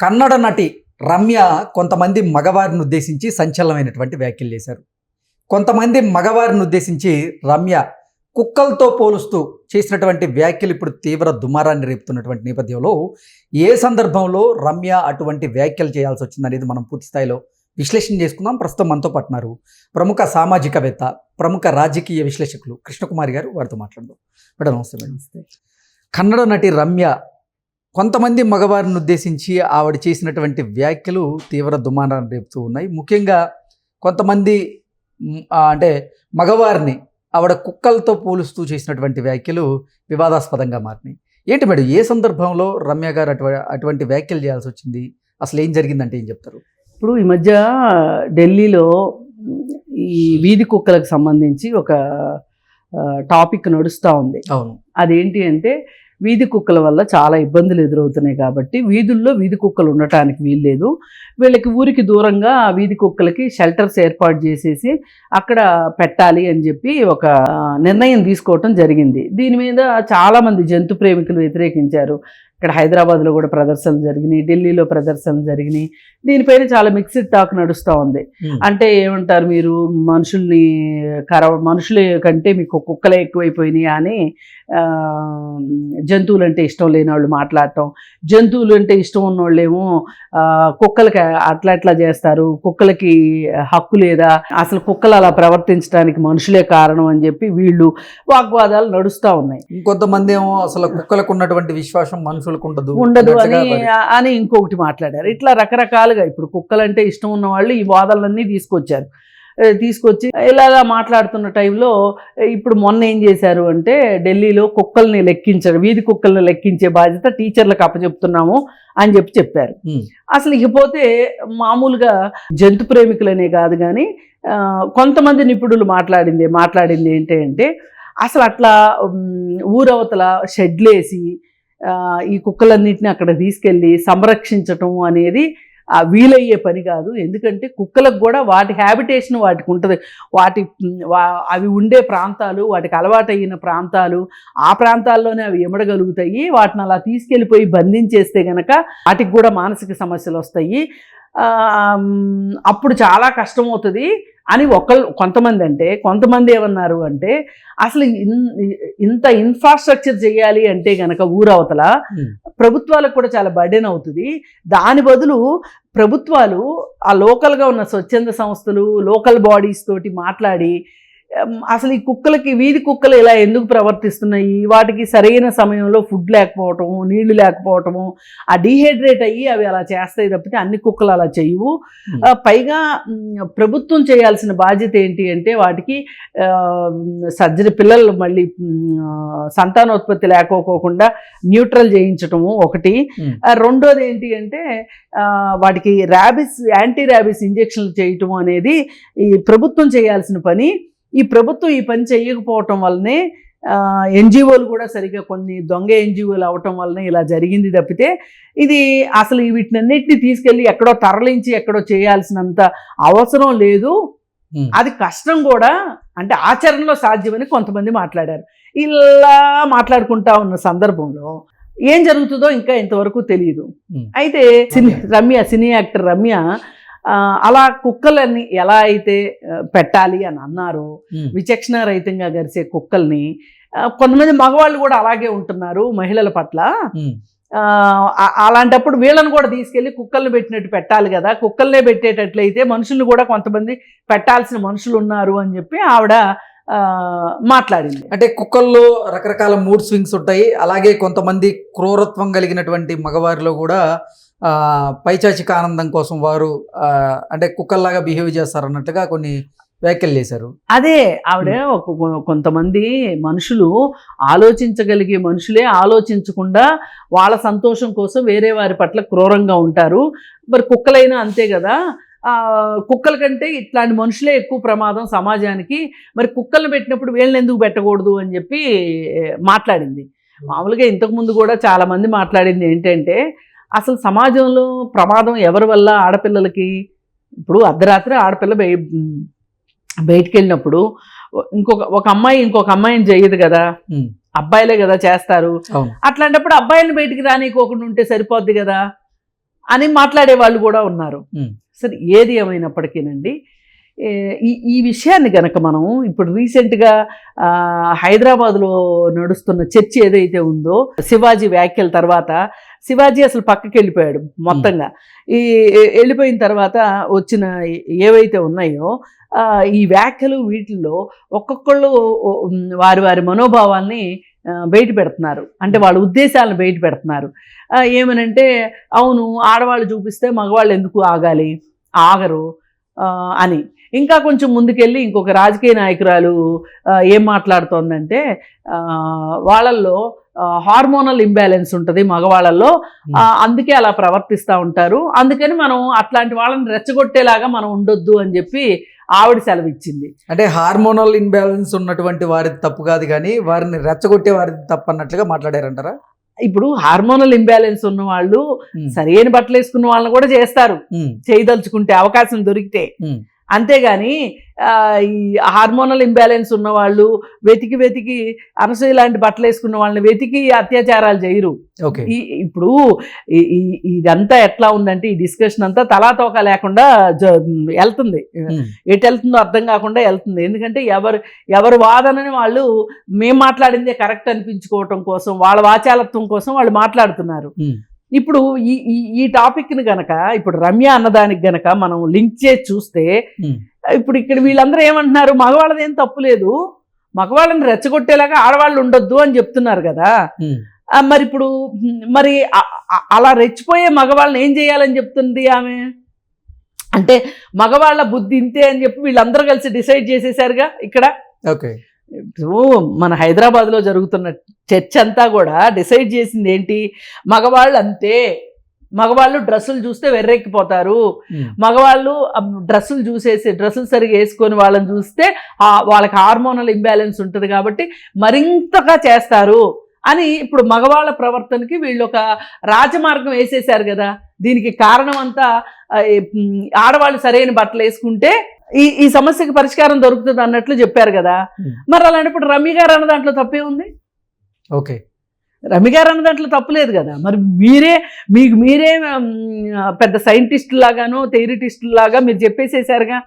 కన్నడ నటి రమ్య కొంతమంది మగవారిని ఉద్దేశించి సంచలనమైనటువంటి వ్యాఖ్యలు చేశారు. కొంతమంది మగవారిని ఉద్దేశించి రమ్య కుక్కలతో పోలుస్తూ చేసినటువంటి వ్యాఖ్యలు ఇప్పుడు తీవ్ర దుమారాన్ని రేపుతున్నటువంటి నేపథ్యంలో ఏ సందర్భంలో రమ్య అటువంటి వ్యాఖ్యలు చేయాల్సి వచ్చిందనేది మనం పూర్తి స్థాయిలో విశ్లేషణ చేసుకుందాం. ప్రస్తుతం మనతో పాటున్నారు ప్రముఖ సామాజికవేత్త, ప్రముఖ రాజకీయ విశ్లేషకులు కృష్ణకుమారి గారు. వారితో మాట్లాడదాం. మేడం నమస్తే. మేడం నమస్తే. కన్నడ నటి రమ్య కొంతమంది మగవారిని ఉద్దేశించి ఆవిడ చేసినటువంటి వ్యాఖ్యలు తీవ్ర దుమారాన్ని రేపుతూ ఉన్నాయి. ముఖ్యంగా కొంతమంది అంటే మగవారిని ఆవిడ కుక్కలతో పోలుస్తూ చేసినటువంటి వ్యాఖ్యలు వివాదాస్పదంగా మారినాయి. ఏంటి మేడం, ఏ సందర్భంలో రమ్య గారు అటువంటి వ్యాఖ్యలు చేయాల్సి వచ్చింది? అసలు ఏం జరిగిందంటే ఏం చెప్తారు? ఇప్పుడు ఈ మధ్య ఢిల్లీలో ఈ వీధి కుక్కలకు సంబంధించి ఒక టాపిక్ నడుస్తూ ఉంది. అవును, అదేంటి అంటే వీధి కుక్కల వల్ల చాలా ఇబ్బందులు ఎదురవుతున్నాయి కాబట్టి వీధుల్లో వీధి కుక్కలు ఉండటానికి వీల్లేదు, వీళ్ళకి ఊరికి దూరంగా ఆ వీధి కుక్కలకి షెల్టర్స్ ఏర్పాటు చేసేసి అక్కడ పెట్టాలి అని చెప్పి ఒక నిర్ణయం తీసుకోవటం జరిగింది. దీని మీద చాలామంది జంతు ప్రేమికులు వ్యతిరేకించారు. ఇక్కడ హైదరాబాద్లో కూడా ప్రదర్శనలు జరిగినాయి, ఢిల్లీలో ప్రదర్శనలు జరిగినాయి. దీనిపైన చాలా మిక్స్డ్ టాక్ నడుస్తూ ఉంది. అంటే ఏమంటారు, మీరు మనుషుల కంటే మీకు కుక్కలే ఎక్కువైపోయినాయి అని జంతువులు అంటే ఇష్టం లేని వాళ్ళు మాట్లాడటం, జంతువులు అంటే ఇష్టం ఉన్నోళ్ళేమో కుక్కలకి అట్లా చేస్తారు, కుక్కలకి హక్కు లేదా, అసలు కుక్కలు అలా ప్రవర్తించడానికి మనుషులే కారణం అని చెప్పి వీళ్ళు వాగ్వాదాలు నడుస్తూ ఉన్నాయి. ఇంకొంతమంది ఏమో అసలు కుక్కలకు ఉన్నటువంటి విశ్వాసం మనుషులకు ఉండదు అని ఇంకొకటి మాట్లాడారు. ఇట్లా రకరకాలుగా ఇప్పుడు కుక్కలంటే ఇష్టం ఉన్న వాళ్ళు ఈ వాదనలన్నీ తీసుకొచ్చి ఇలా మాట్లాడుతున్న టైంలో ఇప్పుడు మొన్న ఏం చేశారు అంటే ఢిల్లీలో కుక్కల్ని లెక్కించారు, వీధి కుక్కల్ని లెక్కించే బాధ్యత టీచర్లకు అప్పచెప్తున్నాము అని చెప్పారు. అసలు ఇకపోతే మామూలుగా జంతు ప్రేమికులనే కాదు కానీ కొంతమంది నిపుణులు మాట్లాడింది ఏంటంటే అసలు అట్లా ఊరవతల షెడ్లేసి ఈ కుక్కలన్నింటినీ అక్కడ తీసుకెళ్ళి సంరక్షించటం అనేది వీలయ్యే పని కాదు. ఎందుకంటే కుక్కలకు కూడా వాటి హ్యాబిటేషన్ వాటికి ఉంటుంది, అవి ఉండే ప్రాంతాలు, వాటికి అలవాటు అయిన ప్రాంతాలు, ఆ ప్రాంతాల్లోనే అవి ఎమడగలుగుతాయి. వాటిని అలా తీసుకెళ్ళిపోయి బంధించేస్తే కనుక వాటికి కూడా మానసిక సమస్యలు వస్తాయి, అప్పుడు చాలా కష్టమవుతుంది అని కొంతమంది ఏమన్నారు అంటే అసలు ఇంత ఇన్ఫ్రాస్ట్రక్చర్ చేయాలి అంటే గనక ఊరవతల ప్రభుత్వాలకు కూడా చాలా బర్డెన్ అవుతుంది. దాని బదులు ప్రభుత్వాలు ఆ లోకల్గా ఉన్న స్వచ్ఛంద సంస్థలు, లోకల్ బాడీస్ తోటి మాట్లాడి అసలు ఈ కుక్కలకి, వీధి కుక్కలు ఇలా ఎందుకు ప్రవర్తిస్తున్నాయి, వాటికి సరైన సమయంలో ఫుడ్ లేకపోవటము, నీళ్లు లేకపోవటము, ఆ డీహైడ్రేట్ అయ్యి అవి అలా చేస్తాయి తప్పితే అన్ని కుక్కలు అలా చేయవు. పైగా ప్రభుత్వం చేయాల్సిన బాధ్యత ఏంటి అంటే వాటికి పిల్లలు మళ్ళీ సంతానోత్పత్తి లేకపోకుండా న్యూట్రల్ చేయించటము ఒకటి. రెండోది ఏంటి అంటే వాటికి యాంటీ ర్యాబిస్ ఇంజెక్షన్లు చేయటము అనేది ఈ ప్రభుత్వం చేయాల్సిన పని. ఈ ప్రభుత్వం ఈ పని చేయకపోవటం వల్లనే ఎన్జిఓలు కూడా సరిగ్గా కొన్ని దొంగ ఎన్జిఓలు అవటం వల్లనే ఇలా జరిగింది తప్పితే ఇది అసలు వీటినన్నిటిని తీసుకెళ్ళి ఎక్కడో తరలించి ఎక్కడో చేయాల్సినంత అవసరం లేదు, అది కష్టం కూడా, అంటే ఆచరణలో సాధ్యమని కొంతమంది మాట్లాడారు. ఇలా మాట్లాడుకుంటా ఉన్న సందర్భంలో ఏం జరుగుతుందో ఇంకా ఇంతవరకు తెలియదు. అయితే సినీ యాక్టర్ రమ్య అలా కుక్కలన్నీ ఎలా అయితే పెట్టాలి అని అన్నారు, విచక్షణ రహితంగా గరిసే కుక్కల్ని కొంతమంది మగవాళ్ళు కూడా అలాగే ఉంటున్నారు మహిళల పట్ల. అలాంటప్పుడు వీళ్ళని కూడా తీసుకెళ్ళి కుక్కల్ని పెట్టినట్టు పెట్టాలి కదా, కుక్కల్నే పెట్టేటట్లయితే మనుషుల్ని కూడా కొంతమంది పెట్టాల్సిన మనుషులు ఉన్నారు అని చెప్పి ఆవిడ మాట్లాడింది. అంటే కుక్కల్లో రకరకాల మూడ్ స్వింగ్స్ ఉంటాయి, అలాగే కొంతమంది క్రూరత్వం కలిగినటువంటి మగవారిలో కూడా పైచాచిక ఆనందం కోసం వారు అంటే కుక్కల్లాగా బిహేవ్ చేస్తారు అన్నట్టుగా కొన్ని వ్యాఖ్యలు చేశారు. అదే ఆవిడ కొంతమంది మనుషులు ఆలోచించగలిగే మనుషులే ఆలోచించకుండా వాళ్ళ సంతోషం కోసం వేరే వారి పట్ల క్రూరంగా ఉంటారు. మరి కుక్కలైనా అంతే కదా, కుక్కల కంటే ఇట్లాంటి మనుషులే ఎక్కువ ప్రమాదం సమాజానికి, మరి కుక్కలను పెట్టినప్పుడు వీళ్ళని ఎందుకు పెట్టకూడదు అని చెప్పి మాట్లాడింది. మామూలుగా ఇంతకుముందు కూడా చాలామంది మాట్లాడింది ఏంటంటే అసలు సమాజంలో ప్రమాదం ఎవరి వల్ల, ఆడపిల్లలకి. ఇప్పుడు అర్ధరాత్రి ఆడపిల్ల బయటికి వెళ్ళినప్పుడు ఒక అమ్మాయి ఇంకొక అమ్మాయిని చేయదు కదా, అబ్బాయిలే కదా చేస్తారు. అట్లాంటప్పుడు అబ్బాయిని బయటికి రానికోకుండా ఉంటే సరిపోద్ది కదా. అని మాట్లాడే వాళ్ళు కూడా ఉన్నారు. ఉమ్, సరే ఏది ఏమైనప్పటికీనండి, ఈ విషయాన్ని గనక మనం ఇప్పుడు రీసెంట్గా హైదరాబాద్లో నడుస్తున్న చర్చ ఏదైతే ఉందో, శివాజీ వ్యాఖ్యల తర్వాత శివాజీ అసలు పక్కకి వెళ్ళిపోయాడు మొత్తంగా. వెళ్ళిపోయిన తర్వాత వచ్చిన ఏవైతే ఉన్నాయో ఈ వ్యాఖ్యలు, వీటిల్లో ఒక్కొక్కళ్ళు వారి వారి మనోభావాల్ని బయట పెడుతున్నారు, అంటే వాళ్ళ ఉద్దేశాలను బయట పెడుతున్నారు. ఏమనంటే, అవును ఆడవాళ్ళు చూపిస్తే మగవాళ్ళు ఎందుకు ఆగాలి, ఆగరు అని. ఇంకా కొంచెం ముందుకెళ్ళి ఇంకొక రాజకీయ నాయకురాలు ఏం మాట్లాడుతోందంటే, వాళ్ళల్లో హార్మోనల్ ఇంబ్యాలెన్స్ ఉంటుంది మగవాళ్ళల్లో, అందుకే అలా ప్రవర్తిస్తూ ఉంటారు, అందుకని మనం అట్లాంటి వాళ్ళని రెచ్చగొట్టేలాగా మనం ఉండొద్దు అని చెప్పి ఆవిడ సెలవిచ్చింది. అంటే హార్మోనల్ ఇన్బ్యాలెన్స్ ఉన్నటువంటి వారిది తప్పు కాదు, కానీ వారిని రెచ్చగొట్టే వారిది తప్పు అన్నట్లుగా మాట్లాడారంటారా? ఇప్పుడు హార్మోనల్ ఇంబ్యాలెన్స్ ఉన్న వాళ్ళు సరైన బట్టలు వేసుకున్న వాళ్ళని కూడా చేస్తారు, చేయదలుచుకుంటే, అవకాశం దొరికితే. అంతేగాని ఈ హార్మోనల్ ఇంబ్యాలెన్స్ ఉన్న వాళ్ళు వెతికి అనసూయ లాంటి బట్టలు వేసుకున్న వాళ్ళని వెతికి అత్యాచారాలు చేయరు. ఇప్పుడు ఇదంతా ఎట్లా ఉందంటే, ఈ డిస్కషన్ అంతా తలాతోక లేకుండా వెళ్తుంది, ఎటు వెళ్తుందో అర్థం కాకుండా వెళ్తుంది. ఎందుకంటే ఎవరి వాదనని వాళ్ళు మేము మాట్లాడిందే కరెక్ట్ అనిపించుకోవటం కోసం, వాళ్ళ వాచాలత్వం కోసం వాళ్ళు మాట్లాడుతున్నారు. ఇప్పుడు ఈ టాపిక్ని గనక ఇప్పుడు రమ్య అన్నదానికి గనక మనం లింక్ చేసి చూస్తే, ఇప్పుడు ఇక్కడ వీళ్ళందరూ ఏమంటున్నారు, మగవాళ్ళది ఏం తప్పు లేదు, మగవాళ్ళని రెచ్చగొట్టేలాగా ఆడవాళ్ళు ఉండొద్దు అని చెప్తున్నారు కదా. మరి ఇప్పుడు మరి అలా రెచ్చిపోయే మగవాళ్ళని ఏం చేయాలని చెప్తుంది ఆమె? అంటే మగవాళ్ళ బుద్ధి ఇంతే అని చెప్పి వీళ్ళందరూ కలిసి డిసైడ్ చేసేసారుగా ఇక్కడ. ఇప్పుడు మన హైదరాబాద్లో జరుగుతున్న చర్చ అంతా కూడా డిసైడ్ చేసింది ఏంటి, మగవాళ్ళు అంతే, మగవాళ్ళు డ్రెస్సులు చూస్తే వెర్రెక్కిపోతారు, మగవాళ్ళు డ్రెస్సులు సరిగా వేసుకొని వాళ్ళని చూస్తే వాళ్ళకి హార్మోనల్ ఇంబ్యాలెన్స్ ఉంటుంది కాబట్టి మరింతగా చేస్తారు అని ఇప్పుడు మగవాళ్ళ ప్రవర్తనకి వీళ్ళు ఒక రాజమార్గం వేసేసారు కదా. దీనికి కారణం అంతా ఆడవాళ్ళు సరైన బట్టలు వేసుకుంటే ఈ సమస్యకి పరిష్కారం దొరుకుతుంది అన్నట్లు చెప్పారు కదా. మరి అలాంటప్పుడు రమ్య గారు అన్న దాంట్లో తప్పే ఉంది? రమ్య గారు అన్న దాంట్లో తప్పులేదు కదా. మరి మీరే పెద్ద సైంటిస్టు లాగానో థియరిటిస్టు లాగా మీరు చెప్పేసేసారుగా,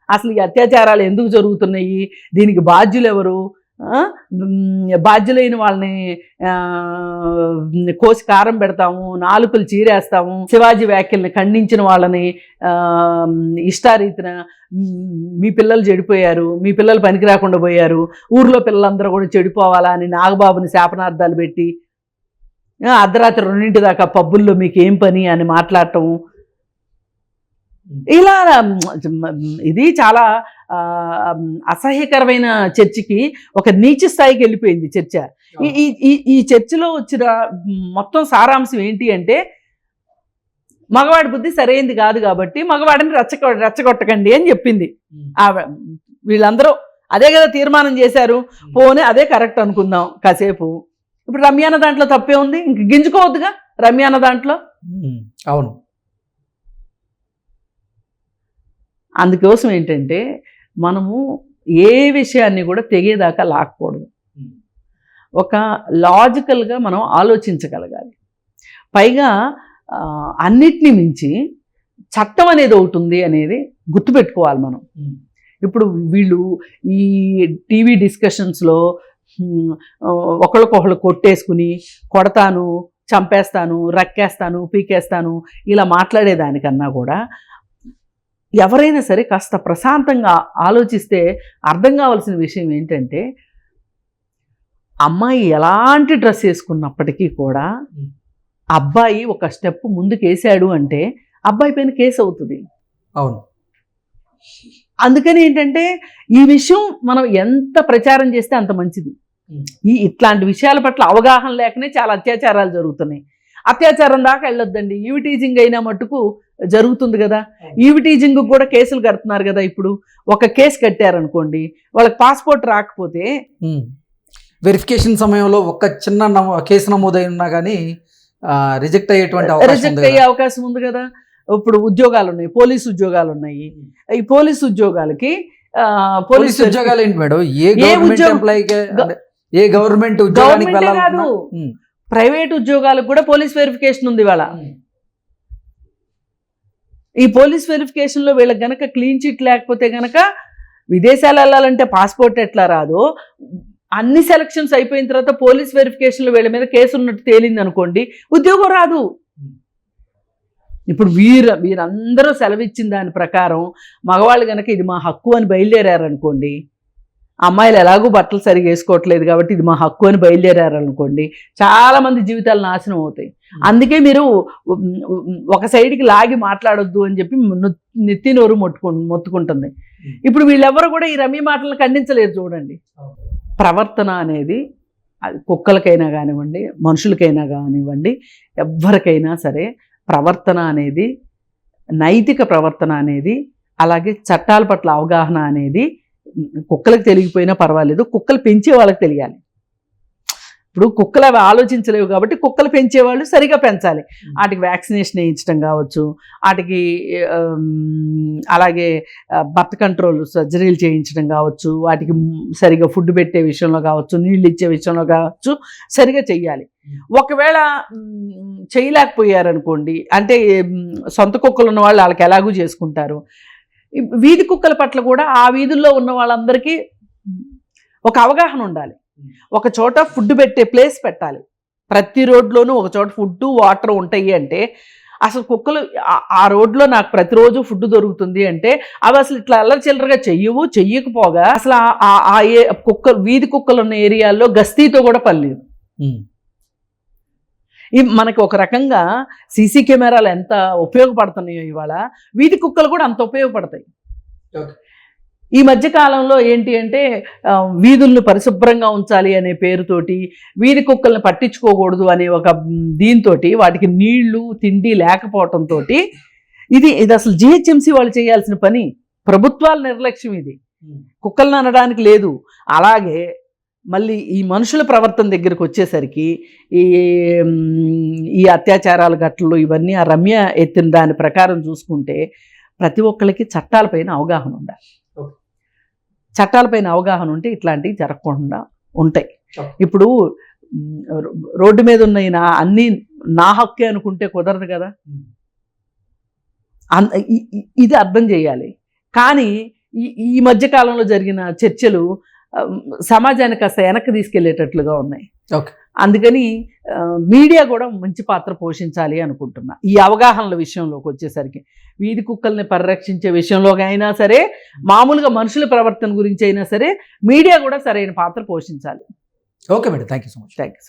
అసలు ఈ అత్యాచారాలు ఎందుకు జరుగుతున్నాయి, దీనికి బాధ్యులు ఎవరు, బాధ్యులైన వాళ్ళని కోసి కారం పెడతాము, నాలుకలు చీరేస్తాము, శివాజీ వ్యాఖ్యల్ని ఖండించిన వాళ్ళని ఇష్టారీతిన మీ పిల్లలు చెడిపోయారు, మీ పిల్లలు పనికి రాకుండా పోయారు, ఊర్లో పిల్లలందరూ కూడా చెడిపోవాలా అని నాగబాబుని శాపనార్థాలు పెట్టి అర్ధరాత్రి 2 దాకా పబ్బుల్లో మీకు ఏం పని అని మాట్లాడటం, ఇలా ఇది చాలా అసహ్యకరమైన చర్చకి, ఒక నీచ స్థాయికి వెళ్ళిపోయింది చర్చ. ఈ చర్చలో వచ్చిన మొత్తం సారాంశం ఏంటి అంటే, మగవాడి బుద్ధి సరైనది కాదు కాబట్టి మగవాడిని రెచ్చగొట్టకండి అని చెప్పింది. వీళ్ళందరూ అదే కదా తీర్మానం చేశారు, పోనీ అదే కరెక్ట్ అనుకుందాం కాసేపు. ఇప్పుడు రమ్యాన దాంట్లో తప్పే ఉంది, ఇంక గింజుకోవద్దుగా రమ్యాన దాంట్లో. అవును. అందుకోసం ఏంటంటే, మనము ఏ విషయాన్ని కూడా తెగేదాకా లాక్కూడదు, ఒక లాజికల్గా మనం ఆలోచించగలగాలి. పైగా అన్నిటినీ మించి చట్టం అనేది ఒకటి ఉంది అనేది గుర్తుపెట్టుకోవాలి మనం. ఇప్పుడు వీళ్ళు ఈ టీవీ డిస్కషన్స్లో ఒకళ్ళకొకళ్ళు కొట్టేసుకుని, కొడతాను, చంపేస్తాను, రక్కేస్తాను, పీకేస్తాను ఇలా మాట్లాడేదానికన్నా కూడా ఎవరైనా సరే కాస్త ప్రశాంతంగా ఆలోచిస్తే అర్థం కావాల్సిన విషయం ఏంటంటే, అమ్మాయి ఎలాంటి డ్రెస్ వేసుకున్నప్పటికీ కూడా అబ్బాయి ఒక స్టెప్ ముందుకు వేసాడు అంటే అబ్బాయి పైన కేసు అవుతుంది. అవును. అందుకని ఏంటంటే, ఈ విషయం మనం ఎంత ప్రచారం చేస్తే అంత మంచిది. ఇట్లాంటి విషయాల పట్ల అవగాహన లేకనే చాలా అత్యాచారాలు జరుగుతున్నాయి. అత్యాచారం దాకా వెళ్ళొద్దండి, ఈవి టీజింగ్ అయినా మట్టుకు జరుగుతుంది కదా. ఈవి టీజింగ్ కూడా కేసులు కడుతున్నారు కదా. ఇప్పుడు ఒక కేసు కట్టారనుకోండి, వాళ్ళకి పాస్పోర్ట్ రాకపోతే వెరిఫికేషన్ సమయంలో ఒక చిన్న కేసు నమోదై ఉన్నా కానీ రిజెక్ట్ అయ్యేటువంటి అవకాశం ఉంది కదా. ఇప్పుడు ఉద్యోగాలు ఉన్నాయి, పోలీసు ఉద్యోగాలు ఉన్నాయి. ఈ పోలీసు ఉద్యోగాలకి పోలీసు ఉద్యోగాలు ఏంటి మేడం? ఏ గవర్నమెంట్ ఉద్యోగానికి కాదు, కాదు, ఈ పోలీస్ వెరిఫికేషన్లో వీళ్ళకి గనక క్లీన్ చిట్ లేకపోతే గనక విదేశాలు వెళ్ళాలంటే పాస్పోర్ట్ ఎట్లా రాదో, అన్ని సెలక్షన్స్ అయిపోయిన తర్వాత పోలీస్ వెరిఫికేషన్లో వీళ్ళ మీద కేసు ఉన్నట్టు తేలింది అనుకోండి, ఉద్యోగం రాదు. ఇప్పుడు వీరందరూ సెలవిచ్చిన దాని ప్రకారం మగవాళ్ళు కనుక ఇది మా హక్కు అని బయలుదేరారనుకోండి, అమ్మాయిలు ఎలాగూ బట్టలు సరిగా వేసుకోవట్లేదు కాబట్టి ఇది మా హక్కు అని బయలుదేరారనుకోండి, చాలామంది జీవితాలు నాశనం అవుతాయి. అందుకే మీరు ఒక సైడ్కి లాగి మాట్లాడొద్దు అని చెప్పి నెత్తి నోరు మొత్తుకుంటుంది. ఇప్పుడు వీళ్ళెవరు కూడా ఈ రమ్య మాటలను ఖండించలేరు. చూడండి, ప్రవర్తన అనేది అది కుక్కలకైనా కానివ్వండి, మనుషులకైనా కానివ్వండి, ఎవరికైనా సరే ప్రవర్తన అనేది, నైతిక ప్రవర్తన అనేది, అలాగే చట్టాల పట్ల అవగాహన అనేది కుక్కలకు తెలియకపోయినా పర్వాలేదు, కుక్కలు పెంచే వాళ్ళకి తెలియాలి. ఇప్పుడు కుక్కలు అవి ఆలోచించలేవు కాబట్టి కుక్కలు పెంచేవాళ్ళు సరిగా పెంచాలి. వాటికి వ్యాక్సినేషన్ వేయించడం కావచ్చు, వాటికి అలాగే బర్త్ కంట్రోల్ సర్జరీలు చేయించడం కావచ్చు, వాటికి సరిగా ఫుడ్ పెట్టే విషయంలో కావచ్చు, నీళ్ళు ఇచ్చే విషయంలో కావచ్చు సరిగా చెయ్యాలి. ఒకవేళ చేయలేకపోయారనుకోండి, అంటే సొంత కుక్కలు ఉన్న వాళ్ళు వాళ్ళకి ఎలాగూ చేసుకుంటారు. వీధి కుక్కల పట్ల కూడా ఆ వీధుల్లో ఉన్న వాళ్ళందరికీ ఒక అవగాహన ఉండాలి. ఒక చోట ఫుడ్ పెట్టే ప్లేస్ పెట్టాలి. ప్రతి రోడ్లోనూ ఒక చోట ఫుడ్ వాటర్ ఉంటాయి అంటే, అసలు కుక్కలు ఆ రోడ్లో నాకు ప్రతిరోజు ఫుడ్ దొరుకుతుంది అంటే అవి అసలు ఇట్లా అల్లరి చిల్లరగా చెయ్యకపోగా అసలు వీధి కుక్కలు ఉన్న ఏరియాల్లో గస్తీతో కూడా పనిలేదు. మనకి ఒక రకంగా సీసీ కెమెరాలు ఎంత ఉపయోగపడుతున్నాయో ఇవాళ వీధి కుక్కలు కూడా అంత ఉపయోగపడతాయి. ఈ మధ్య కాలంలో ఏంటి అంటే వీధులను పరిశుభ్రంగా ఉంచాలి అనే పేరుతోటి వీధి కుక్కల్ని పట్టించుకోకూడదు అనే ఒక దీంతో వాటికి నీళ్లు తిండి లేకపోవటంతో ఇది అసలు జిహెచ్ఎంసీ వాళ్ళు చేయాల్సిన పని, ప్రభుత్వాల నిర్లక్ష్యం ఇది. కుక్కలను అనడానికి లేదు. అలాగే మళ్ళీ ఈ మనుషుల ప్రవర్తన దగ్గరికి వచ్చేసరికి ఈ అత్యాచారాల ఘటనలు ఇవన్నీ ఆ రమ్య ఎత్తిన దాని ప్రకారం చూసుకుంటే ప్రతి ఒక్కరికి చట్టాలపైన అవగాహన ఉండాలి. చట్టాలపైన అవగాహన ఉంటే ఇట్లాంటివి జరగకుండా ఉంటాయి. ఇప్పుడు రోడ్డు మీద ఉన్న అన్నీ నా హక్కే అనుకుంటే కుదరదు కదా, ఇది అర్థం చేయాలి. కానీ ఈ మధ్యకాలంలో జరిగిన చర్చలు సమాజానికి కాస్త వెనక్కి తీసుకెళ్లేటట్లుగా ఉన్నాయి. అందుకని మీడియా కూడా మంచి పాత్ర పోషించాలి అనుకుంటున్నా. ఈ అవగాహనల విషయంలోకి వచ్చేసరికి వీధి కుక్కల్ని పరిరక్షించే విషయంలో అయినా సరే, మామూలుగా మనుషుల ప్రవర్తన గురించి అయినా సరే మీడియా కూడా సరైన పాత్ర పోషించాలి. Okay madam, thank you so much. Thank you.